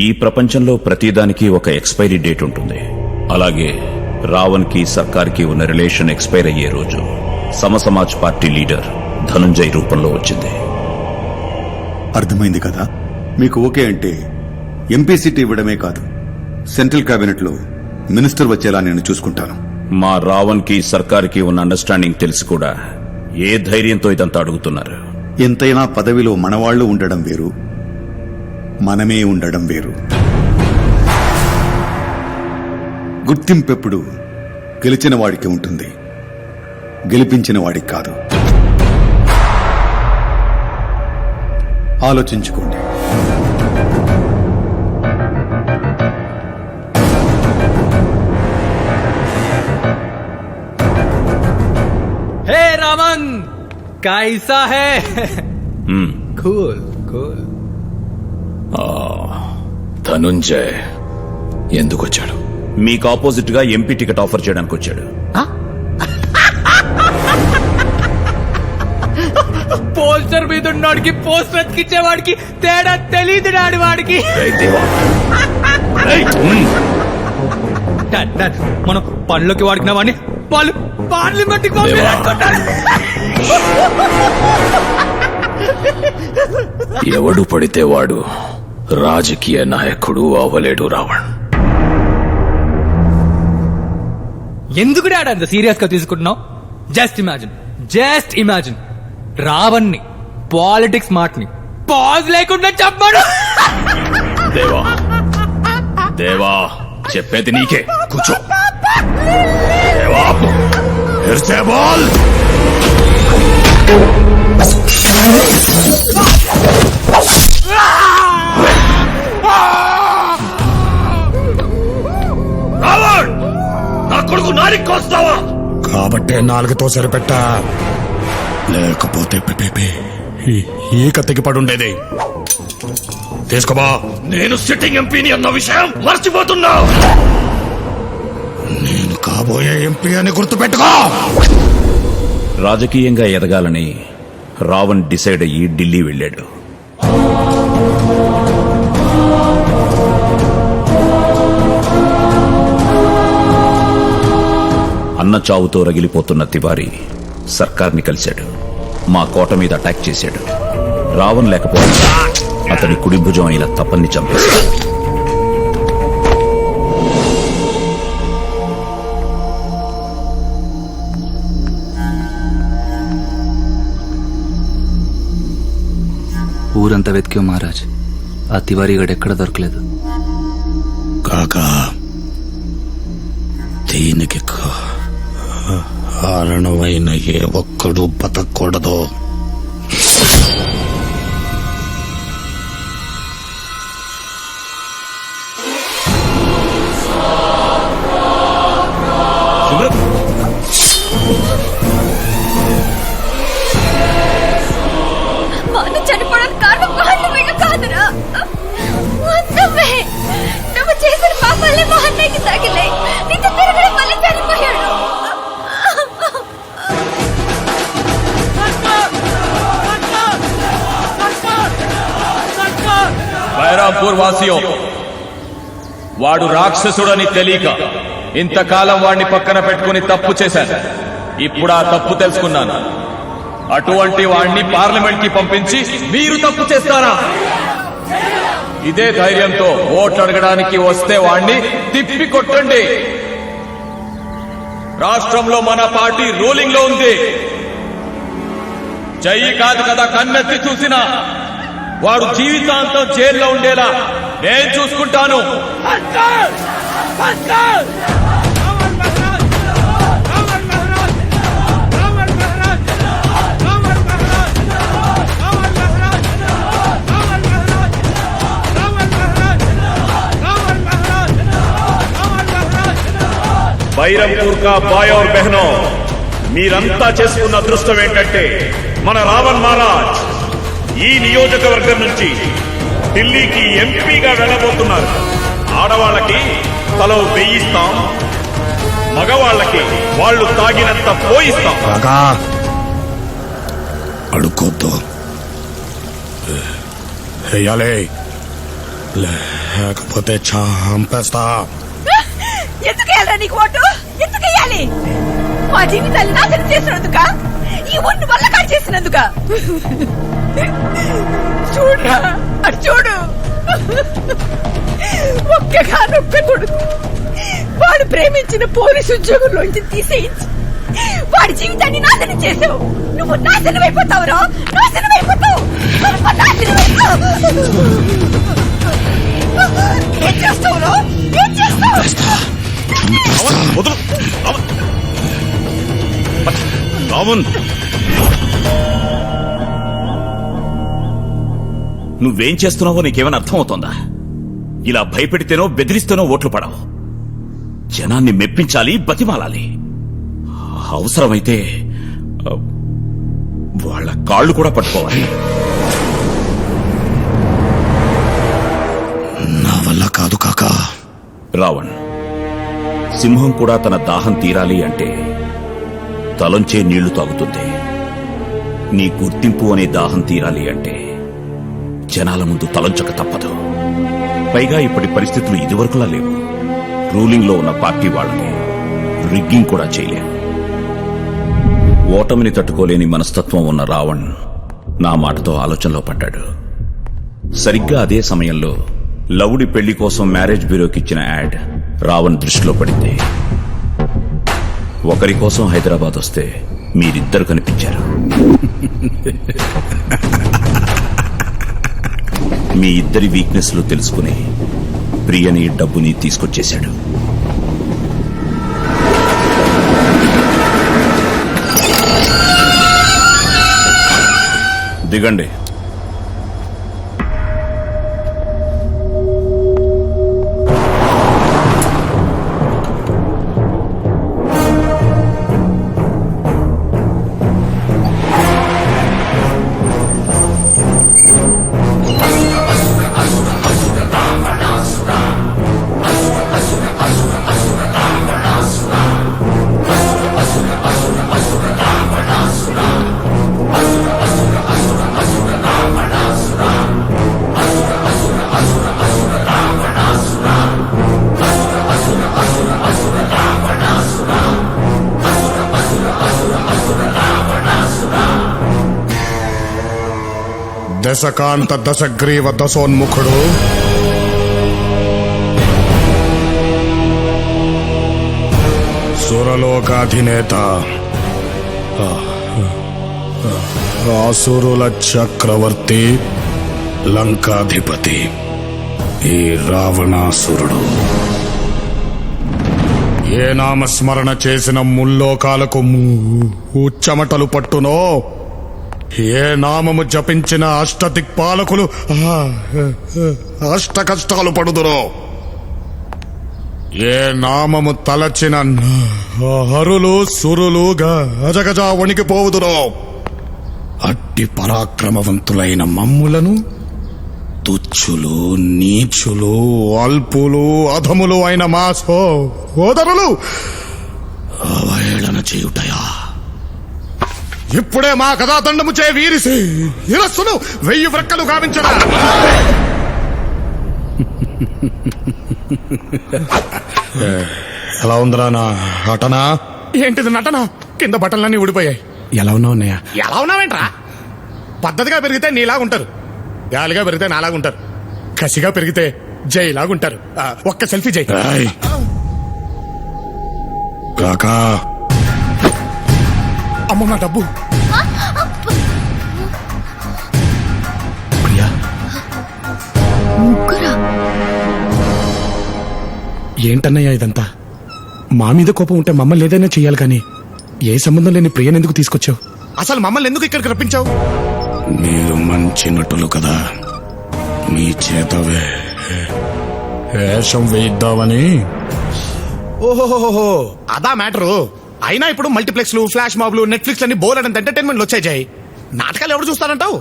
ఈ ప్రపంచంలో ప్రతిదానికి ఒక ఎక్స్పైరీ డేట్ ఉంటుంది. అలాగే రావణ్ కి సర్కార్కి ఉన్న రిలేషన్ ఎక్స్పైర్ అయ్యే రోజు సమసమాజ్ పార్టీ లీడర్ ధనుంజయ్ రూపంలో వచ్చింది. అర్థమైంది కదా. మీకు ఓకే అంటే ఎంపీ సీట్ ఇవ్వడమే కాదు, సెంట్రల్ కేబినెట్ లో మినిస్టర్ వచ్చేలా నేను చూసుకుంటాను. మా రావణ్ కి సర్కార్కి ఉన్న అండర్స్టాండింగ్ తెలిసి కూడా ఏ ధైర్యంతో ఇదంతా అడుగుతున్నారు? ఎంతైనా పదవిలో మనవాళ్లు ఉండడం వేరు, మనమే ఉండడం వేరు. గుర్తింపెప్పుడు గెలిచిన వాడికి ఉంటుంది, గెలిపించిన వాడికి కాదు. ఆలోచించుకోండి. हे रावण कैसा है? Cool cool. ధనుంజయ్ ఎందుకు వచ్చాడు? మీకు ఆపోజిట్ గా ఎంపీ టికెట్ ఆఫర్ చేయడానికి వచ్చాడు. పోస్టర్ మీద ఉన్నవాడికి పోస్టర్ అతికిచ్చేవాడికి తేడా తెలియదు నాడు వాడికి. మనం పనులకి వాడుకున్న వాడిని వాళ్ళు పార్లమెంట్ కి ఎవడు పడితే వాడు రాజకీయ నాయకుడు అవ్వలేడు రావణ్. ఎందుకు డాడ్ అంత సీరియస్ గా తీసుకుంటున్నావు? జస్ట్ ఇమాజిన్ రావణ్ ని పాలిటిక్స్ మాటని పాజ్ లేకుండా చెప్పాడు. దేవా దేవా చెప్పేది నీకే, కూర్చో. దేవా ఫిర్సే బోల్. రావణ్ నా కొడుకు నారికొస్తావా? కాబట్టే నాలుగుతో సరిపెట్టా, లేకపోతే ఈ కత్తికి పడుండేది. తీసుకోబా. నేను సిట్టింగ్ ఎంపీని అన్న విషయం మర్చిపోతున్నావు. నేను కాబోయే ఎంపీ అని గుర్తుపెట్టుకో. రాజకీయంగా ఎదగాలని రావణ్ డిసైడ్ అయ్యి ఢిల్లీ వెళ్ళాడు. అన్న చావుతో రగిలిపోతున్న తివారీ సర్కార్ని కలిశాడు. మా కోట మీద అటాక్ చేశాడు. రావణ్ లేకపోతే అతని కుడి భుజం అయిన తపన్ని చంపేశాడు. ఊరంతా వెతికాం మహారాజ్, ఆ తివారీ గడు ఎక్కడ దొరకలేదు. కాకా దీనికి కారణమైన ఏ ఒక్కడు బతకూడదు. చనిపోవడానికి కారణం వాళ్ళు వీళ్ళు కాదురా. నువ్వు చేసిన పాపాలే మా అన్నయ్యకి తగిలాయి. నీతో తిరగడం వల్ల చనిపోయాడు. బైరాంపూర్ వాసియో, వాడు రాక్షసుడని తెలియక ఇంతకాలం వాడిని పక్కన పెట్టుకుని తప్పు చేశాను. ఇప్పుడు ఆ తప్పు తెలుసుకున్నాను. అటువంటి వాణ్ణి పార్లమెంట్ కి పంపించి మీరు తప్పు చేస్తారా? ఇదే ధైర్యంతో ఓట్లు అడగడానికి వస్తే వాణ్ణి తిప్పి కొట్టండి. రాష్ట్రంలో మన పార్టీ రూలింగ్ లో ఉంది. చెయ్యి కాదు కదా కన్నెత్తి చూసినా వాడు జీవితాంతం జైల్లో ఉండేలా నేను చూసుకుంటాను. బైరంపూర్ కా బాయ్ और బహనో, మీరంతా చేసుకున్న అదృష్టం ఏంటంటే మన రావణ్ మహారాజ్ ఈ నియోజకవర్గం నుంచి ఢిల్లీకి ఎంపీగా వెళ్ళబోతున్నారు. ఆడవాళ్ళకి తలో 1000 ఇస్తాం, మగవాళ్ళకి వాళ్ళు తాగినంత పోయిస్తాం. అడుక్కోద్దు, వేయాలి. లేకపోతే చంపేస్తా. ఎందుకేయాలరా నీకు ఓటు? ఎందుకేయాలి? మా జీవితాన్ని నాశనం చేసినందుక? ఈ ఊరిని వల్లకాడు చేసినందుక? చూడరా, అటు చూడు. ఒక్కగానొక్క కొడుకు వాడు ప్రేమించిన పోలీసు ఉద్యోగంలోంచి తీసేయించి వాడి జీవితాన్ని నాశనం చేసావు. నువ్వు నాశనం అయిపోతావురా, నాశనం అయిపోతావు, నాశనం అయిపోతావు. ఏం చేస్తావురా? ఏం చేస్తావు? రావణ్, నువ్వేం చేస్తున్నావో నీకేమైనా అర్థమవుతోందా? ఇలా భయపెడితేనో బెదిరిస్తేనో ఓట్లు పడవు. జనాన్ని మెప్పించాలి, బతిమాలాలి. అవసరమైతే వాళ్ళ కాళ్ళు కూడా పట్టుకోవాలి. నా వల్ల కాదు కాకా. రావణ్, సింహం కూడా తన దాహం తీరాలి అంటే తలంచే నీళ్లు తాగుతుంది. నీ గుర్తింపు అనే దాహం తీరాలి అంటే జనాల ముందు తలంచక తప్పదు. పైగా ఇప్పటి పరిస్థితులు ఇదివరకులా లేవు. రూలింగ్ లో ఉన్న పార్టీ వాళ్ళని రిగ్గింగ్ కూడా చేయలేం. ఓటమిని తట్టుకోలేని మనస్తత్వం ఉన్న రావణ్ నా మాటతో ఆలోచనలో పడ్డాడు. సరిగ్గా అదే సమయంలో లవుడి పెళ్లి కోసం మ్యారేజ్ బ్యూరోకి ఇచ్చిన యాడ్ రావణ్ దృష్టిలో పడింది. ఒకరి కోసం హైదరాబాద్ వస్తే మీరిద్దరు కనిపించారు. మీ ఇద్దరి వీక్నెస్లు తెలుసుకుని ప్రియని, డబ్బుని తీసుకొచ్చేశాడు. దిగండి. దశకాంత దశగ్రీవ దశోన్ముఖుడు సురలోకాధినేత ఆసురుల చక్రవర్తి లంకాధిపతి ఈ రావణాసురుడు ఏ నామస్మరణ చేసిన ముల్లోకాలకు చెమటలు పట్టునో, ఏ నామము జపించిన అష్టదిక్పాలకులు అష్ట కష్టాలు పడుదురో, ఏ నామము తలచిన హరులు సురులు గజగజ వణికిపోవుదురో, అట్టి పరాక్రమవంతులైన మమ్ములను తుచ్చులు, నీచులు, అల్పులు, అధములు అయిన మా సోదరులు అవహేళన చేయుటయా? ఇప్పుడే మా కథాదండము చే వీరిసి ఇరస్సును 1000 వ్రక్కలు గావించరా. ఎలా ఉందిరా నా నటన? ఏంటిది నటన? కింద బట్టలన్నీ ఊడిపోయాయి. ఎలా ఉన్నావు అన్నయ్య? ఎలా ఉన్నావేంట్రా? పద్ధతిగా పెరిగితే నీలాగుంటారు, గాలిగా పెరిగితే నాలాగుంటారు, కసిగా పెరిగితే జైలాగుంటారు. ఒక్క సెల్ఫీ జై. కాకా, అమ్మ నా డబ్బు. ప్రియా, ఏంటన్నయ్యా ఇదంతా? మా మీద కోపం ఉంటే మమ్మల్ని ఏదైనా చెయ్యాలి కానీ ఏ సంబంధం లేని ప్రియని ఎందుకు తీసుకొచ్చావు? అసలు మమ్మల్ని ఎందుకు ఇక్కడికి రప్పించావు? మీరు మంచి నటులు కదా, మీ చేత వేషం వేయిద్దామని. ఓహోహోహో, అదా మ్యాటరు. అయినా ఇప్పుడు మల్టీప్లెక్స్లు, ఫ్లాష్ మాబ్లు, నెట్ఫ్లిక్స్ అని బోలెడంత ఎంటర్టైన్మెంట్లు వచ్చాయి. జై, నాటకాలు ఎవరు చూస్తారంటావు?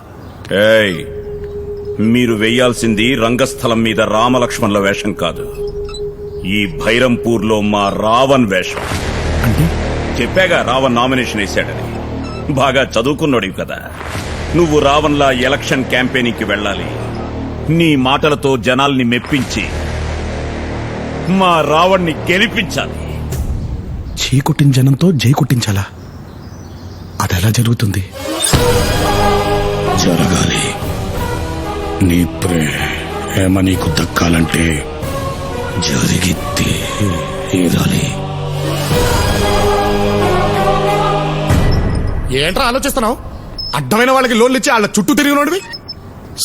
ఏయ్, మీరు వెయ్యాల్సింది రంగస్థలం మీద రామలక్ష్మణుల వేషం కాదు, ఈ భైరంపూర్లో మా రావణ్ వేషం. చెప్పాగా రావణ్ నామినేషన్ వేశాడని. బాగా చదువుకున్నాడు కదా. నువ్వు రావణ్లా ఎలక్షన్ క్యాంపెయినింగ్ కి వెళ్ళాలి, నీ మాటలతో జనాల్ని మెప్పించి మా రావణ్ణి గెలిపించాలి. చీ కుట్టిన జనంతో జై కుట్టించాలా? అదెలా జరుగుతుంది? జరగాలి. నీ ప్రేమ నీకు దక్కాలంటే జరిగి తీరాలి. ఏంట్రా ఆలోచిస్తున్నావు? అడ్డమైన వాళ్ళకి లోన్లు ఇచ్చి వాళ్ళ చుట్టూ తిరిగినోడివి.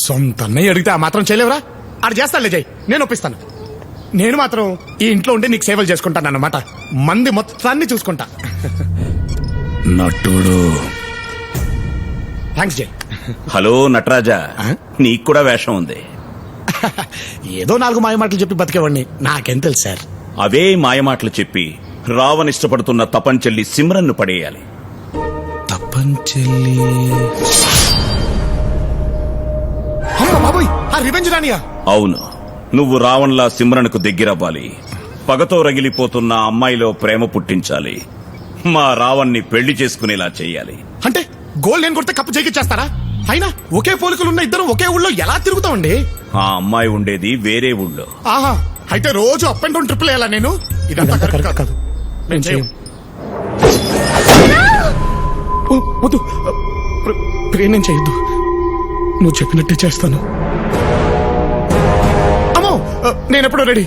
సొంత అన్నయ్య అడిగితే ఆ మాత్రం చేయలేవురా? ఆడు చేస్తానులే జై, నేను ఒప్పిస్తాను. నేను మాత్రం ఈ ఇంట్లో ఉండి నీకు సేవలు చేసుకుంటాను అన్నమాట. మంది మొత్తాన్ని చూసుకుంటా. నటుడు. థ్యాంక్స్ జై. హలో నటరాజా, నీకు కూడా వేషం ఉంది. ఏదో 4 మాయ మాటలు చెప్పి బతికేవాడిని, నాకేం తెలుసు సార్. అవే మాయమాటలు చెప్పి రావణ్ ఇష్టపడుతున్న తపంచెల్లి సిమ్రన్ను పడేయాలి. తప్పంచెల్లి బాబోయ్, ఆ రివెంజ్ రానియా? అవును, నువ్వు రావణ్లా సిమ్రన్కు దగ్గరవ్వాలి. పగతో రగిలిపోతున్న అమ్మాయిలో ప్రేమ పుట్టించాలి. మా రావణ్ణి పెళ్లి చేసుకునేలా చెయ్యాలి. అంటే గోల్ నేను కొడితే కప్పు చేకిచ్చేస్తారా? అయినా ఒకే పోలికలున్న ఇద్దరు ఒకే ఊళ్ళో ఎలా తిరుగుతామండి? ఆ అమ్మాయి ఉండేది వేరే ఊళ్ళో. ఆహా, అయితే రోజు అప్ అండ్ డౌన్ ట్రిపుల్ వేయాలా నేను? ఇదంతా కరెక్ట్ కాదు. నేను చేయను. వద్దు ప్రేమ చేయొద్దు, నువ్వు చెప్పినట్టే చేస్తాను. అమ్మో, నేనెప్పుడో రెడీ.